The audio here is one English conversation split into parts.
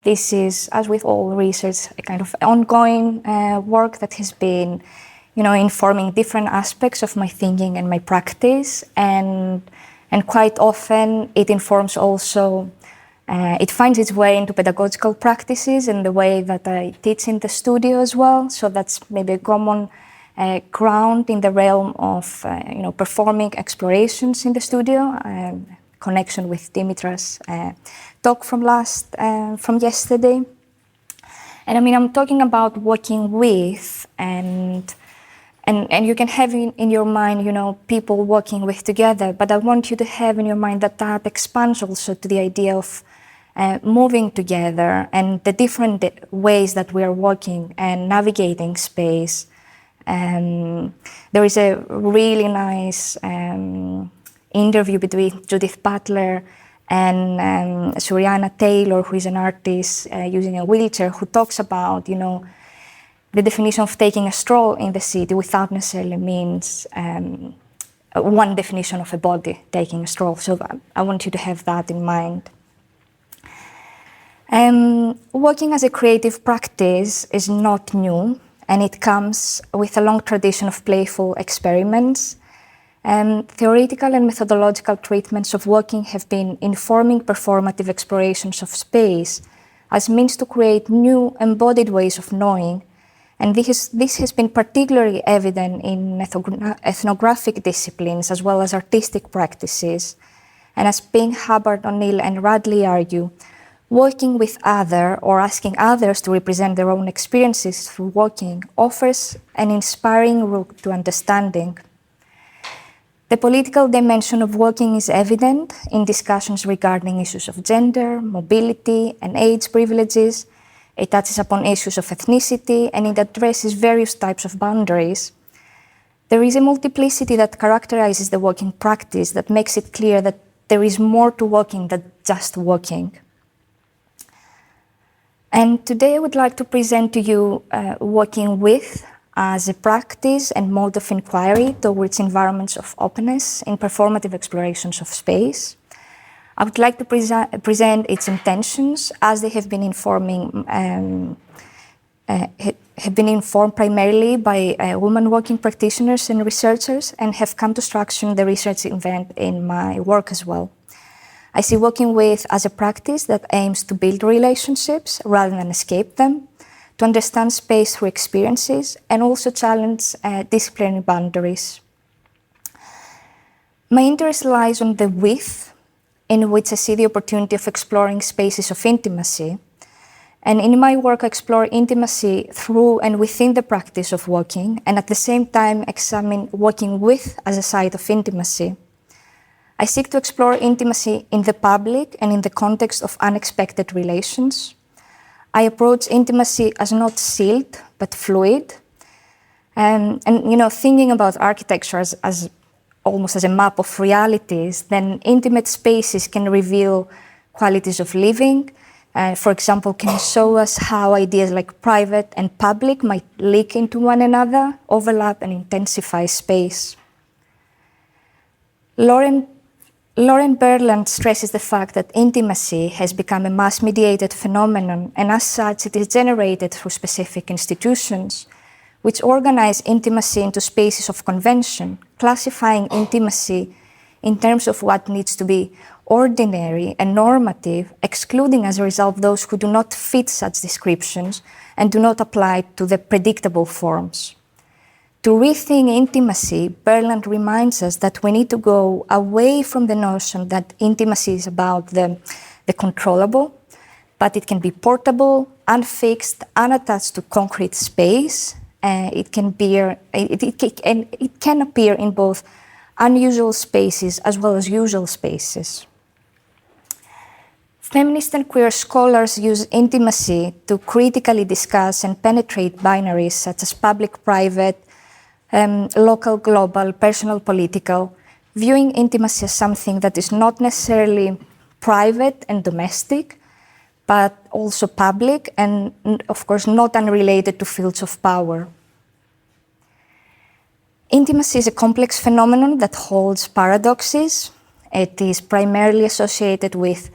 This is, as with all research, a kind of ongoing work that has been, informing different aspects of my thinking and my practice, and quite often it informs also. It finds its way into pedagogical practices and the way that I teach in the studio as well. So that's maybe a common ground in the realm of performing explorations in the studio. Connection with Dimitra's talk from yesterday. And I mean, I'm talking about working with and you can have in your mind, people working with together, but I want you to have in your mind that expands also to the idea of moving together and the different ways that we are working and navigating space. There is a really nice interview between Judith Butler and Suriana Taylor, who is an artist using a wheelchair, who talks about, the definition of taking a stroll in the city without necessarily means one definition of a body taking a stroll. So I want you to have that in mind. Working as a creative practice is not new, and it comes with a long tradition of playful experiments. Theoretical and methodological treatments of working have been informing performative explorations of space as means to create new embodied ways of knowing, and this has been particularly evident in ethnographic disciplines as well as artistic practices. And as Ping, Hubbard, O'Neill and Radley argue, working with other or asking others to represent their own experiences through working offers an inspiring route to understanding. The political dimension of working is evident in discussions regarding issues of gender, mobility, and age privileges. It touches upon issues of ethnicity, and it addresses various types of boundaries. There is a multiplicity that characterizes the working practice that makes it clear that there is more to working than just working. And today I would like to present to you working with as a practice and mode of inquiry towards environments of openness in performative explorations of space. I would like to present its intentions as they have been informed primarily by women working practitioners and researchers, and have come to structure the research event in my work as well. I see working with as a practice that aims to build relationships rather than escape them, to understand space through experiences, and also challenge disciplinary boundaries. My interest lies on the width in which I see the opportunity of exploring spaces of intimacy. And in my work, I explore intimacy through and within the practice of working, and at the same time examine working with as a site of intimacy. I seek to explore intimacy in the public and in the context of unexpected relations. I approach intimacy as not sealed, but fluid. And thinking about architecture as almost as a map of realities, then intimate spaces can reveal qualities of living. For example, can show us how ideas like private and public might leak into one another, overlap and intensify space. Lauren Berland stresses the fact that intimacy has become a mass-mediated phenomenon, and as such it is generated through specific institutions, which organize intimacy into spaces of convention, classifying intimacy in terms of what needs to be ordinary and normative, excluding as a result those who do not fit such descriptions and do not apply to the predictable forms. To rethink intimacy, Berland reminds us that we need to go away from the notion that intimacy is about the controllable, but it can be portable, unfixed, unattached to concrete space. It can appear in both unusual spaces as well as usual spaces. Feminist and queer scholars use intimacy to critically discuss and penetrate binaries such as public-private, local, global, personal, political, viewing intimacy as something that is not necessarily private and domestic, but also public and, of course, not unrelated to fields of power. Intimacy is a complex phenomenon that holds paradoxes. It is primarily associated with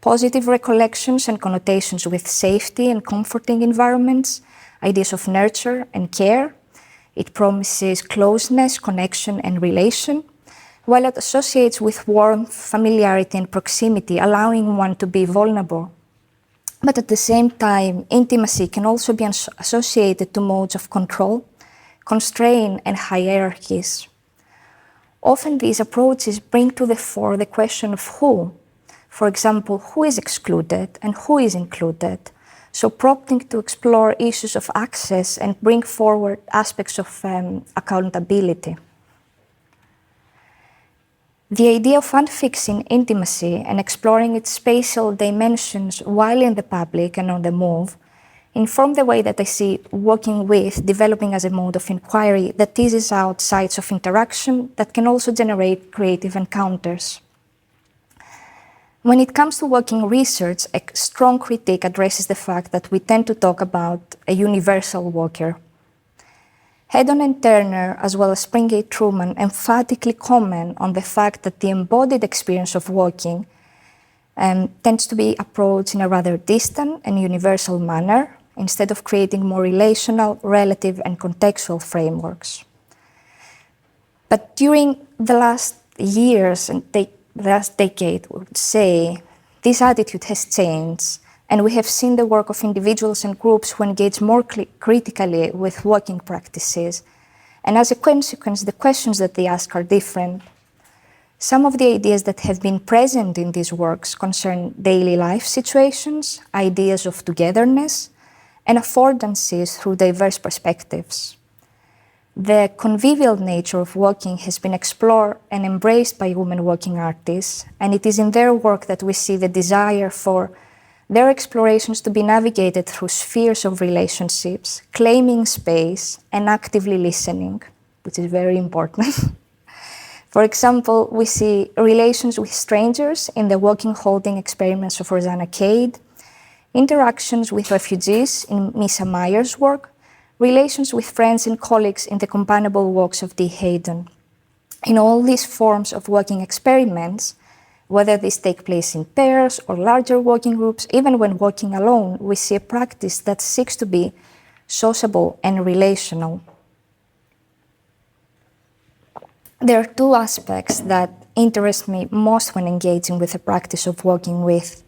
positive recollections and connotations with safety and comforting environments, ideas of nurture and care. It promises closeness, connection, and relation, while it associates with warmth, familiarity, and proximity, allowing one to be vulnerable. But at the same time, intimacy can also be associated to modes of control, constraint, and hierarchies. Often these approaches bring to the fore the question of who. For example, who is excluded and who is included, so prompting to explore issues of access and bring forward aspects of accountability. The idea of unfixing intimacy and exploring its spatial dimensions while in the public and on the move inform the way that I see working with developing as a mode of inquiry that teases out sites of interaction that can also generate creative encounters. When it comes to working research, a strong critique addresses the fact that we tend to talk about a universal worker. Heddon and Turner, as well as Springate Truman, emphatically comment on the fact that the embodied experience of working tends to be approached in a rather distant and universal manner, instead of creating more relational, relative, and contextual frameworks. But during the last years and the last decade, I would say, this attitude has changed, and we have seen the work of individuals and groups who engage more critically with working practices. And as a consequence, the questions that they ask are different. Some of the ideas that have been present in these works concern daily life situations, ideas of togetherness, and affordances through diverse perspectives. The convivial nature of working has been explored and embraced by women working artists, and it is in their work that we see the desire for their explorations to be navigated through spheres of relationships, claiming space, and actively listening, which is very important. For example, we see relations with strangers in the working holding experiments of Rosanna Cade, interactions with refugees in Misa Meyer's work, relations with friends and colleagues in the companionable works of D. Hayden. In all these forms of working experiments, whether these take place in pairs or larger working groups, even when working alone, we see a practice that seeks to be sociable and relational. There are two aspects that interest me most when engaging with the practice of working with.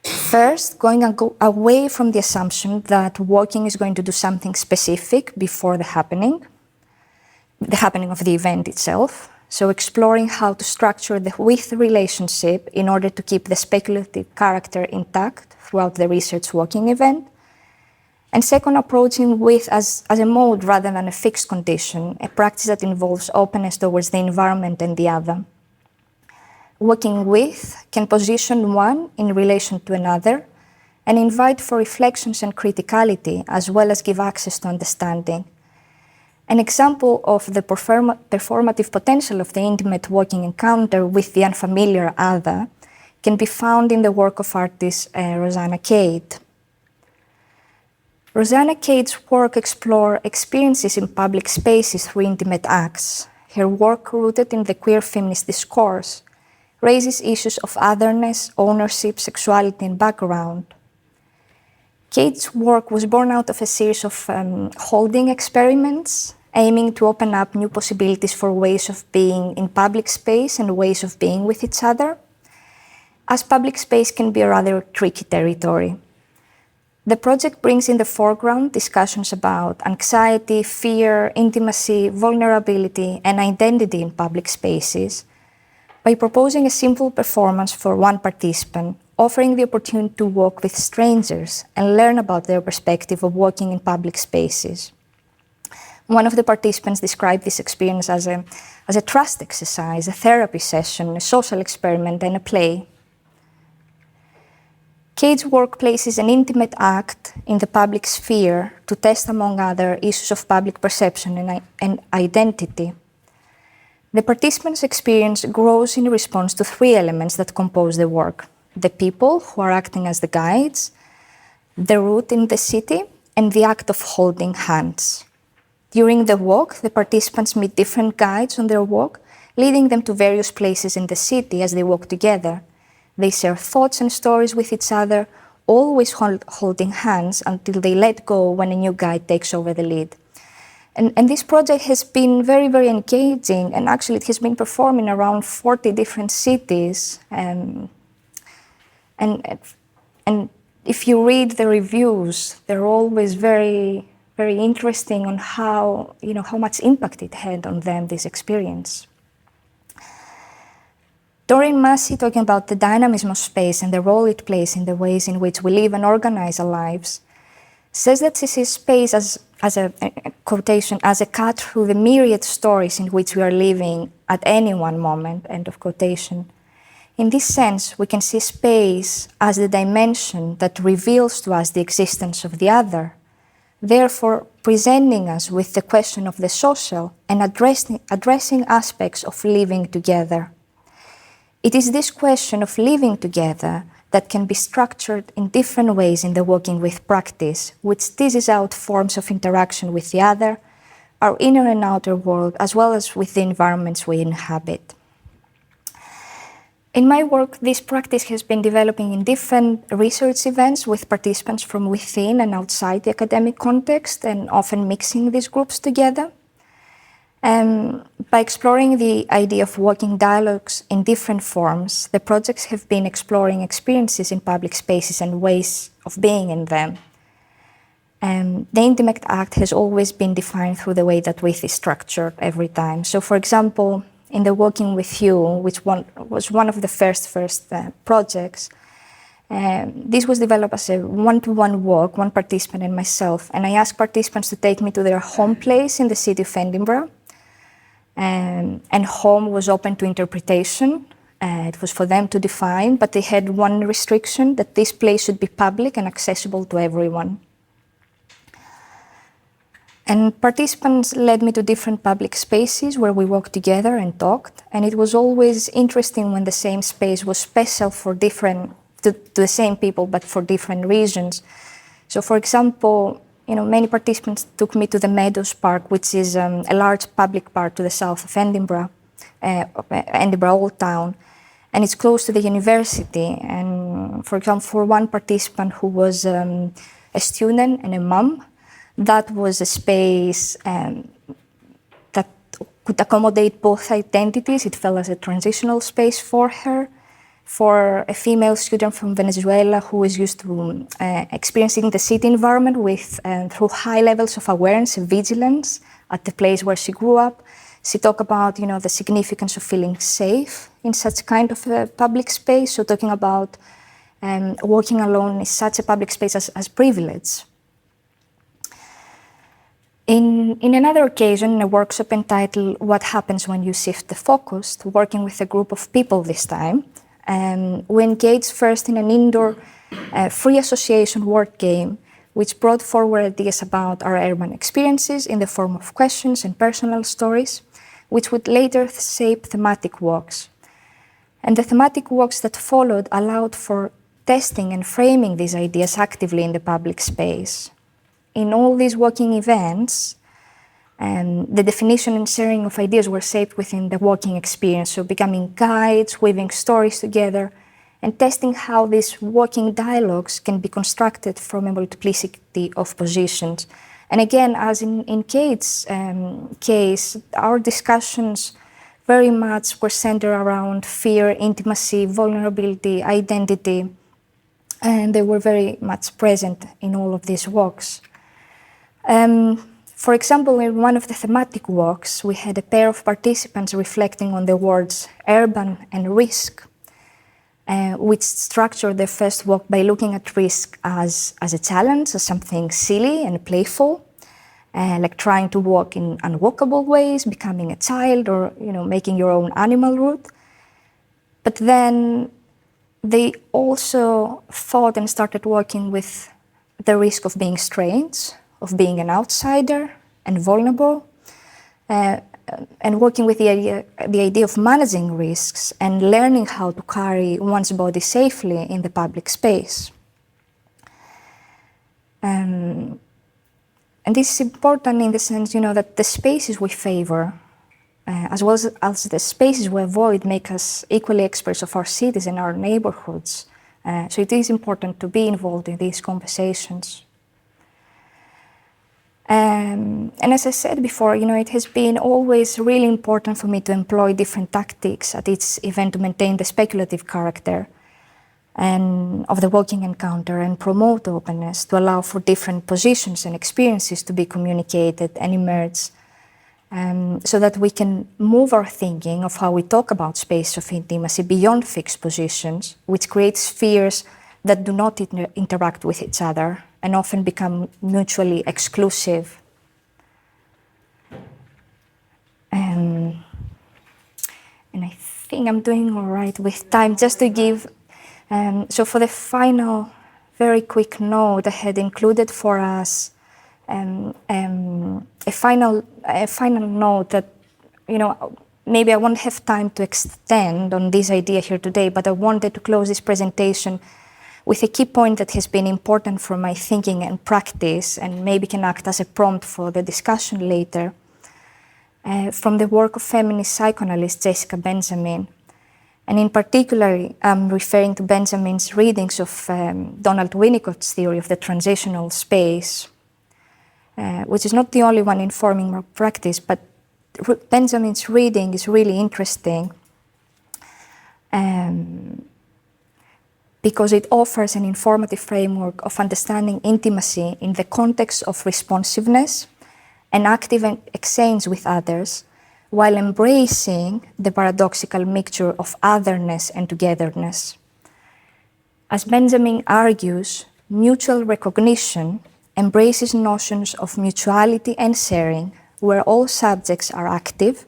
First, going away from the assumption that working is going to do something specific before the happening of the event itself. So exploring how to structure the with relationship in order to keep the speculative character intact throughout the research working event. And second, approaching with as a mode rather than a fixed condition, a practice that involves openness towards the environment and the other. Working with can position one in relation to another and invite for reflections and criticality, as well as give access to understanding. An example of the performative potential of the intimate working encounter with the unfamiliar other can be found in the work of artist Rosanna Cade. Rosanna Cade's work explores experiences in public spaces through intimate acts. Her work, rooted in the queer feminist discourse, raises issues of otherness, ownership, sexuality, and background. Cade's work was born out of a series of holding experiments, aiming to open up new possibilities for ways of being in public space and ways of being with each other, as public space can be a rather tricky territory. The project brings in the foreground discussions about anxiety, fear, intimacy, vulnerability, and identity in public spaces by proposing a simple performance for one participant, offering the opportunity to walk with strangers and learn about their perspective of working in public spaces. One of the participants described this experience as a trust exercise, a therapy session, a social experiment, and a play. Cade's work places an intimate act in the public sphere to test, among other, issues of public perception and identity. The participant's experience grows in response to three elements that compose the work: the people who are acting as the guides, the route in the city, and the act of holding hands. During the walk, the participants meet different guides on their walk, leading them to various places in the city as they walk together. They share thoughts and stories with each other, always holding hands until they let go when a new guide takes over the lead. And this project has been very, very engaging, and actually it has been performed in around 40 different cities. And if you read the reviews, they're always very, very interesting on how, how much impact it had on them, this experience. Doreen Massey, talking about the dynamism of space and the role it plays in the ways in which we live and organize our lives, says that she sees space as a quotation, as a cut through the myriad stories in which we are living at any one moment, end of quotation. In this sense, we can see space as the dimension that reveals to us the existence of the other, therefore presenting us with the question of the social and addressing aspects of living together. It is this question of living together that can be structured in different ways in the working with practice, which teases out forms of interaction with the other, our inner and outer world, as well as with the environments we inhabit. In my work, this practice has been developing in different research events with participants from within and outside the academic context, and often mixing these groups together. By exploring the idea of working dialogues in different forms, the projects have been exploring experiences in public spaces and ways of being in them. The intimate act has always been defined through the way that width is structured every time. So, for example, in the Working With You, which was one of the first projects, this was developed as a one-to-one walk, one participant and myself, and I asked participants to take me to their home place in the city of Edinburgh. And home was open to interpretation. It was for them to define, but they had one restriction, that this place should be public and accessible to everyone. And participants led me to different public spaces where we walked together and talked, and it was always interesting when the same space was special for to the same people, but for different reasons. So, for example, many participants took me to the Meadows Park, which is a large public park to the south of Edinburgh, Edinburgh Old Town, and it's close to the university. And for example, for one participant who was a student and a mum, that was a space that could accommodate both identities. It felt as a transitional space for her. For a female student from Venezuela who is used to experiencing the city environment through high levels of awareness and vigilance at the place where she grew up. She talked about, the significance of feeling safe in such kind of a public space. So talking about walking alone in such a public space as privilege. In another occasion, in a workshop entitled What Happens When You Shift the Focus, working with a group of people this time, we engaged first in an indoor free association word game, which brought forward ideas about our urban experiences in the form of questions and personal stories, which would later shape thematic walks. And the thematic walks that followed allowed for testing and framing these ideas actively in the public space. In all these walking events, the definition and sharing of ideas were shaped within the walking experience, so becoming guides, weaving stories together, and testing how these walking dialogues can be constructed from a multiplicity of positions. And again, as in Kate's case, our discussions very much were centered around fear, intimacy, vulnerability, identity, and they were very much present in all of these walks. For example, in one of the thematic walks, we had a pair of participants reflecting on the words urban and risk, which structured their first walk by looking at risk as a challenge, as something silly and playful, like trying to walk in unwalkable ways, becoming a child, or making your own animal route. But then they also thought and started working with the risk of being strange, of being an outsider and vulnerable, and working with the idea of managing risks and learning how to carry one's body safely in the public space. And this is important in the sense, that the spaces we favor as well as the spaces we avoid, make us equally experts of our cities and our neighborhoods. So it is important to be involved in these conversations. And as I said before, it has been always really important for me to employ different tactics at each event to maintain the speculative character and of the walking encounter and promote openness, to allow for different positions and experiences to be communicated and emerge, so that we can move our thinking of how we talk about space of intimacy beyond fixed positions, which creates spheres that do not interact with each other and often become mutually exclusive. And I think I'm doing all right with time. Just to give, so for the final, very quick note, I had included for us a final note that, maybe I won't have time to extend on this idea here today, but I wanted to close this presentation with a key point that has been important for my thinking and practice, and maybe can act as a prompt for the discussion later, from the work of feminist psychoanalyst Jessica Benjamin. And in particular, I'm referring to Benjamin's readings of Donald Winnicott's theory of the transitional space, which is not the only one informing my practice, but Benjamin's reading is really interesting because it offers an informative framework of understanding intimacy in the context of responsiveness and active exchange with others, while embracing the paradoxical mixture of otherness and togetherness. As Benjamin argues, mutual recognition embraces notions of mutuality and sharing, where all subjects are active,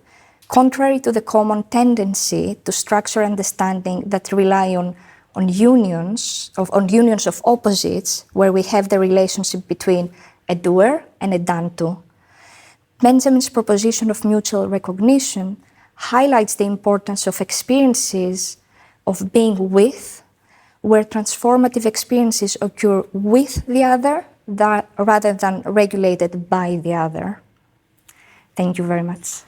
contrary to the common tendency to structure understanding that rely on unions of opposites, where we have the relationship between a doer and a done to. Benjamin's proposition of mutual recognition highlights the importance of experiences of being with, where transformative experiences occur with the other rather than regulated by the other. Thank you very much.